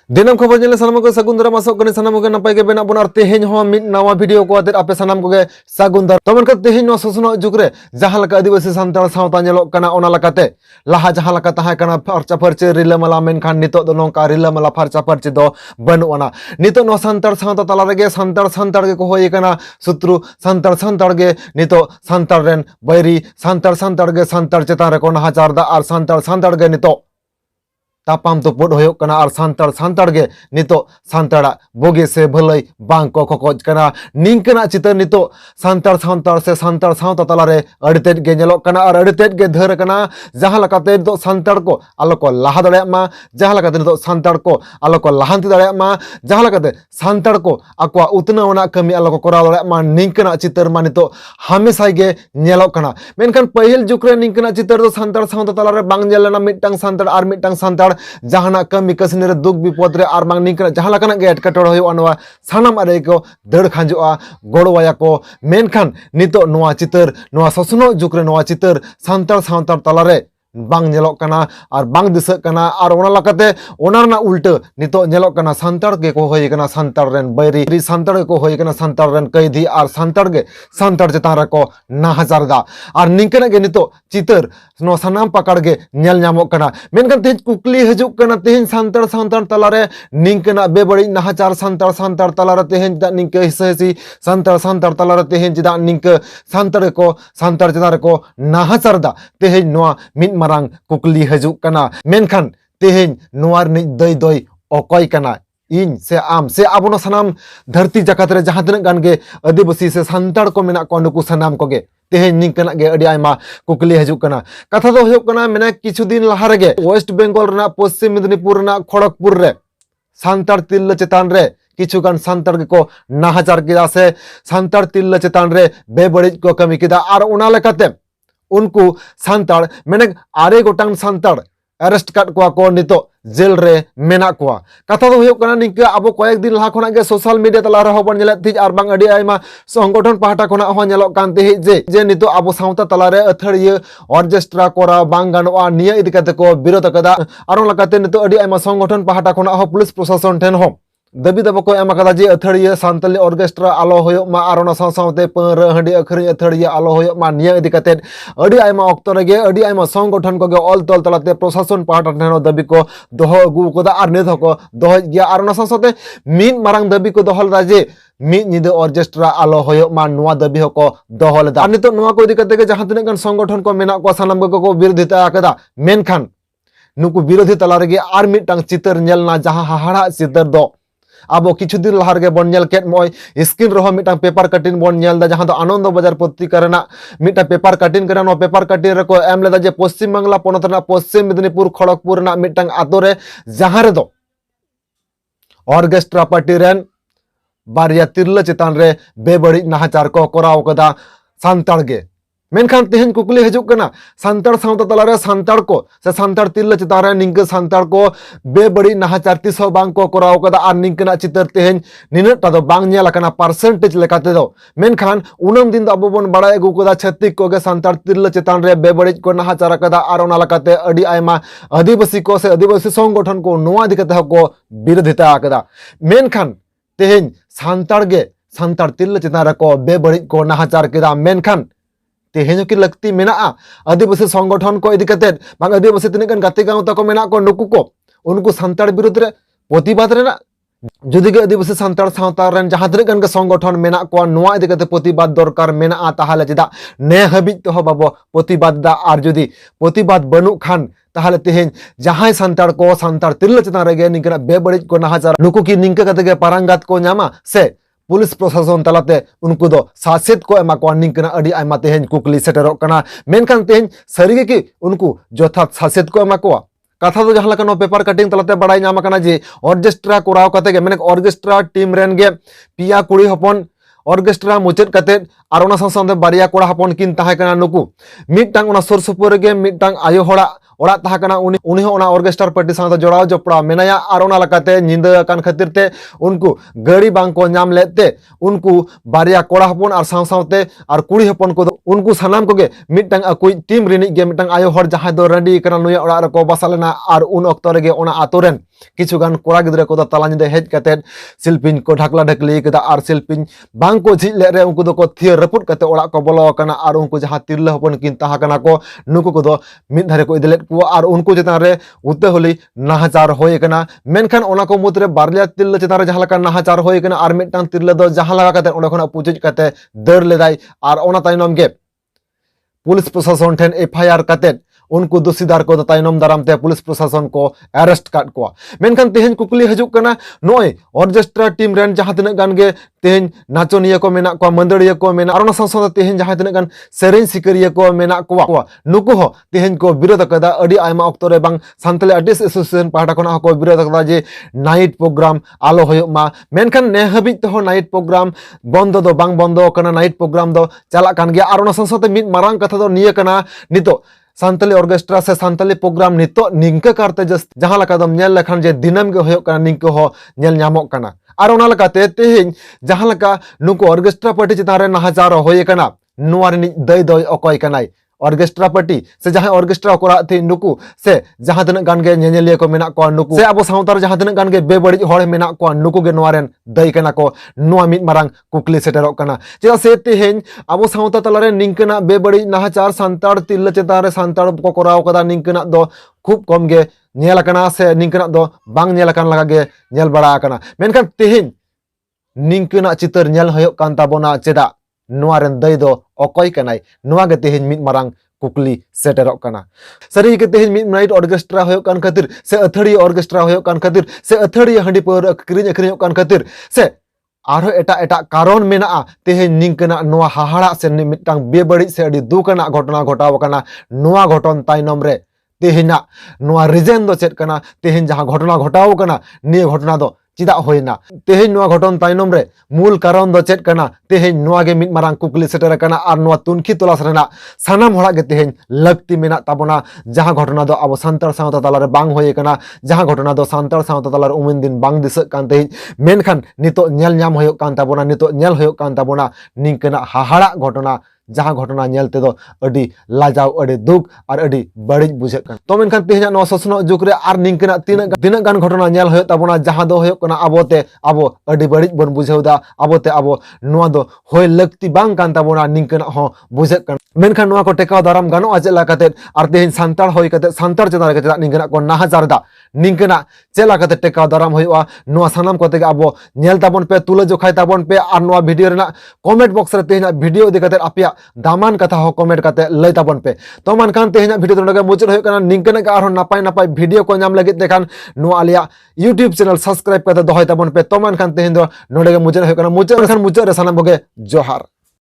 दिनम खबर जेले सानाम को सगुंदरा मासक कने सानाम को नपाय के बेना बनार तेहेन हो मिट नवा वीडियो को आते आपे सानाम को सगुंदर तमन का तेहेन नो ससनो जुगरे जहां लका आदिवासी सान्ताल सावता नेलो कना ओना लकाते लाहा जहां लका तहा कना फरचा फरचे रिलामला मेनखान नितो दो नोंका रिलामला फरचा फरचे दो बनुआना नितो नो सान्ताल सावता तला रेगे सान्ताल के को होय कना शत्रु सान्ताल गे नितो सान्ताल रेन बैरी सान्ताल गे सान्ताल चेतान रे को नाहाचार दा आर सान्ताल गे नितो तापाम तो पोड होयो कना आर सान्ताल गे नितो सान्ताड़ा बोगे से भलई बांग को खोज कना निंकना चितर नितो सान्ताल से सान्ताल सावता तलारे अड़तेट गे नेलो कना आर अड़तेट गे धर कना जहां लकाते नितो सान्ताल को आलो को लाहा दड़े मा जहां लकाते नितो सान्ताल को आलो को लाहांति दड़े मा जहां लकाते सान्ताल को आकवा उतना ओना कमी आलो को कोराव दड़े मा निंकना चितर मा नितो हमेशा गे नेलो कना मेनखान पहिल जुकरे निंकना चितर दो सान्ताल सावता तलारे बांग नेलना मिटटांग सान्ताल आर मिटटांग सान्ताल जहाना कमी कसनी रे दुख विपद रे आर बांग निंकना जहां लकाना गे एटकेटोड़ होयो अनवा सानाम आरे को दड़ खांजोआ गोड़वाया को मेनखान नितो नोआ चितर नोआ ससनो जुकरे नोआ चितर सान्ताल सावता तलारे बांग नेलोक कना आर बांग दिसक कना आर ओना लकाते ओना रना उल्टे नितो नेलोक कना सान्ताल गे को होय कना सान्ताल रेन बैरी सान्ताल गे को होय कना सान्ताल रेन कैदी आर सान्ताल गे सान्ताल चेतान रे को नाहाचार दा आर निंकना गे नितो चितर नो सानाम पकड़ गे नेल न्यामोक कना मेनखान तेज कुकली हजुक कना तेहेन सान्ताल तलारे निंकना बेबड़ी नाहाचार सान्ताल तलारे तेहेन दा निंके हिसैसी सान्ताल तलारे तेहेन चिदा निंके सान्ताल चेतान रे को नाहाचार दा तेहेन नोआ मिट मारांग कुकली हजुक कना मेनखान तेहेन नोआर नि दई दई अकय कना इन से आम से आबोनो सानाम धरती जगत रे जहां तिनाक गान गे आदिवासी से सान्ताल को मेना को नुकु सानाम को गे तेहेन निंकना गे अडी आयमा कुकली हजुक कना कथा दो होयो कना मेना किछु दिन लहा रेगे वेस्ट बेंगल रना पश्चिम मेदिनीपुर रना खड़गपुर रे सान्ताल तिल्ला चेतान रे किछुगान सान्ताल को नाहाचार किदा से सान्ताल तिल्ला चेतान रे बेबड़िज को कमी किदा आर ओना लेकाते उनको सान्ताल मेने आरे गोटांग सान्ताल अरेस्ट काट को नितो जेल रे मेना को कथा दो होयो कना निंका अब कयेक दिन लहा खना गे सोशल मीडिया तला रे होबन नेले थि आर बांग अडी आयमा संगठन पाहटा खना हो नेलो कान ते जे नितो अब सावता तला रे अथड़िया ऑर्केस्ट्रा कोरा बांग गानोआ निया इदि कते को विरोध कदा आरो लकाते नितो अडी आयमा संगठन पाहटा खना हो पुलिस प्रशासन ठेन हो दबी दबा को एम कदा जे अथड़िया सान्ताली ऑर्केस्ट्रा आलो होयो मा आरोना सावते पर हंडी अखरी अथड़िया आलो होयो मा निया इदि कते अडी आयमा ऑक्तो रेगे अडी आयमा संगठन को गे ऑल तल तलाते प्रशासन पाहटा ठेनो दबी को दोहो अगु कोदा आर नेध को दोहो गया आरोना सावते मिन मारांग दबी को दोहल राजे मिद निदे ऑर्केस्ट्रा आलो होयो मा नोआ दबी को दोहल दा नितो नोआ को इदि कते गे जहां तिनाक गान संगठन को मेना को सानाम को विरोधिता आकदा मेनखान नुकु विरोधी तला रेगे आर मिटटांग चितर नेलना जहां हाहाड़ा चितर दो अब किछु दिन लहार गे बन नेल केट मोय स्क्रीन रहो मिटांग पेपर कटिंग बन नेल दा जहां दो आनंद बाजार पत्रिका रेना मिटा पेपर कटिंग करे नो पेपर कटिंग रे को एम लेदा जे पश्चिम बांग्ला पोनत ना पश्चिम मेदिनीपुर खड़गपुर ना मिटांग आतो रे जहां रे दो ऑर्केस्ट्रा पार्टी रेन बारिया तिरला चेतान रे बेबड़ी नाहाचार को कोराव कदा सान्ताल गे मेनखान तेहेन कुकली हजुक कना सान्ताल सावता तलारे सान्ताल को से सान्ताल तिरला चेतान रे निंके सान्ताल को बेबड़ी नाहाचार तिसो बांग को कोराव कदा आर निंकना चितर तेहेन निनटा दो बांग नेला कना परसेंटेज लेकाते दो मेनखान उनम दिन दो बन बड़ाय अगु कदा छत्तीक को गे सान्ताल तिरला चेतान रे बेबड़ी को नाहाचार कदा आर ओना लकाते अडी आयमा आदिवासी को से आदिवासी संगठन को नोआ दिकते को विरोधिता कदा मेनखान तेहेन सान्ताल तिरला चेतान रे को बेबड़ी को नाहाचार केदा मेनखान तेहेन की लगती मेना आदिवासी संगठन को इदि कते बांग आदिवासी तिनकन गाते गांवता को मेना को नुकु को उनको सान्ताल विरुद्ध रे प्रतिबाद रेना जुदी गे आदिवासी सान्ताल सावता रेन जहां तिनकन के संगठन मेना को नोआ इदि कते प्रतिबाद दरकार मेना ताहाले चेदा ने हबिज तो बाबो प्रतिबाद दा आर जुदी प्रतिबाद बनु खान ताहाले तेहेन जहां सान्ताल तिरला चेतान रेगे निकना बेबड़िज को नाहाचार नुकु की निंका कते गे पारंगात को न्यामा से पुलिस प्रशासन तलाते उनको दो सासेत को एमा को निंकना अडी आयमा तेहेन कुकली सेटेरो कना मेनखान तेहेन सरीगे की उनको जोथात सासेत को एमा को कथा दो जहां लका पेपर कटिंग तलाते बड़ाई नामा कना जे ऑर्केस्ट्रा कोराव कते गे मेने ऑर्केस्ट्रा टीम रेन गे पिया कुड़ी हपन ऑर्केस्ट्रा मुचेद कते आर ओना सावते बारिया कोड़ा हपन किन ताहे कना नुकु मिटटांग ओना सुर सुपुर गे मिटटांग आयो होड़ा ओड़ा ताहा कना उनी हो ओना ऑर्केस्ट्रा पार्टी साथ जोड़ाव जपड़ा मेनाया आर ओना लकाते निंदा कान खातिर ते उनको गाड़ी बांग को नाम लेते उनको बारिया कोड़ा हपन आर सावते आर कुड़ी हपन को उनको सानाम को गे मिटटांग अकुई टीम रिनिक गे मिटटांग आयो हर जहां दो रंडी कना नुया ओड़ा रे को बसालेना आर उन अक्तो रे गे ओना आतो रेन किछुगान कोड़ा गिद्रा को तला निदे हेज कते शिल्पिन को ढाकला ढकली कदा आर शिल्पिन बांग को झिल ले रे उनको को थियर रपुट कते ओड़ा को बोलो कना आर उनको जहां तिरला हपन किन ताहा कना को नुको को दो मिद धारे को इदलेट को आर उनको चेतान रे उते होली नाहाचार होय कना मेनखान ओना को मुद्रे बारलिया तिरला चेतान रे जहां लका नाहाचार होय कना आर मिदटान तिरला दो जहां लगा कते ओना खना पुजुज कते दर लेदाय आर ओना ताइनम गे पुलिस प्रशासन ठेन एफआईआर कते उनको दोषीदार को ताइनम दारामते पुलिस प्रशासन को अरेस्ट काट को मेनखान तेहेन कुकली हजुक कना नोय ऑर्केस्ट्रा टीम रेन जहां तिना गान गे तेहेन नाचोनिया को मेना को मंदड़िया को मेना आरोना संसद तेहेन जहां तिना गान सेरेन सिकरिया को मेना को नुको हो तेहेन को विरोध कदा अडी आयमा ऑक्तो रे बांग सान्ताली आर्टिस्ट एसोसिएशन पाहटा कोना को विरोध कदा जे नाइट प्रोग्राम आलो होयो मा मेनखान ने हबि तो नाइट प्रोग्राम बंद दो बांग बंद कना नाइट प्रोग्राम दो चला कान गया आरोना संसद मिद मारांग कथा दो निया कना नितो सान्ताली ऑर्केस्ट्रा से सान्ताली प्रोग्राम नितो निंका करते जस्ट जहां लका दम नेल लखन जे दिनम गे होयो कना निंका हो नेल न्यामोक कना आर ओना लकाते तेहेन जहां लका नुको ऑर्केस्ट्रा पार्टी चितान रे नाहाचार होय कना नुवा रे दय दय अकय कनाय ऑर्केस्ट्रा पार्टी से जहां ऑर्केस्ट्रा कोरा थे नुकु से जहां तने गान गे नेनेलिया को मेना को नुकु से अबो सावतार जहां तने गान गे बेबड़ी होड़ मेना को नुकु गे नोवारेन दय कना को नुवा मिद मारांग कुकली सेटेरोक कना चेदा से तेहेन अबो सावता तलारे निंकना बेबड़ी नाहाचार सांतार तिल्ला चेतान रे सांतार को कोराव कदा निंकना दो खूब कम गे नेल कना से निंकना दो बांग नेल कन लगा गे नेल बड़ा कना मेनखान तेहेन निंकना चितर नेल होयो कान ताबोना चेदा नोवारेन दय दो अकय कनाय नोवा गे तेहेन मिद मारांग कुकली सेटेरोक कना सरी के तेहेन मिद नाइट ऑर्केस्ट्रा होयो कान खातिर से अथड़ी ऑर्केस्ट्रा होयो कान खातिर से अथड़ी हंडी पर अक्रिन अक्रिन कान खातिर से आरो एटा एटा कारण मेना तेहेन निंकना नोवा हाहाड़ा से मिदटांग बेबड़ी से अडी दुकना घटना घटाव कना नोवा घटन ताइनम रे तेहेना नोवा रिजन दो चेत कना तेहेन जहां घटना घटाव कना निय घटना दो चिदा होइना तेहेन नोवा घटन ताइनम रे मूल कारण दो चेत कना तेहेन नोवा गे मिद मारांग कुकली सेटर कना आर नोवा तुनखी तलाश रेना सानाम होड़ा गे तेहेन लगती मेना ताबोना जहां घटना दो अब सांतार सावता तालारे बांग होय कना जहां घटना दो सांतार सावता तालारे उमिन दिन बांग दिसक कान तेहेन मेनखान नितो नेल न्याम होयो कान ताबोना नितो नेल होयो कान ताबोना निंकना हाहाड़ा घटना जहां घटना नेलते दो अडी लाजाव अडी दुख और अडी बड़ी बुझे तो मेनखान तेहेना नो ससनो जुग रे आर निंकना तीना गान घटना नेल होयो ताबोना जहां दो होयो कना अबोते अबो अडी बड़ी बन बुझेउदा अबोते अबो नुआ दो होय लगती बांग कान ताबोना निंकना हो बुझे कन मेनखान नुआ को टेकाव दाराम गानो आजेला कते आर तेहेन सांतार होय कते सांतार चेतान रे निंकना को नाहाचार दा निंकना चेला कते टेकाव दाराम होयोआ नुआ सानाम कोते अबो नेल ताबोन पे तुले जोखाय ताबोन पे आर नुआ वीडियो रेना कमेंट बॉक्स रे तेहेना वीडियो दे कते आपिया दामान कथा हो कमेंट कते लय ताबोन पे तो मानखान तेहेना वीडियो नोडे मुचाद होय कना निंकना का आरो नापाय नापाय वीडियो को नाम लगित देखान नुआ आलिया यूट्यूब चैनल सब्सक्राइब कते दोहय ताबोन पे तो मानखान तेहेन दो नोडे मुचाद होय कना मुचाद रे सानाम बगे जोहार।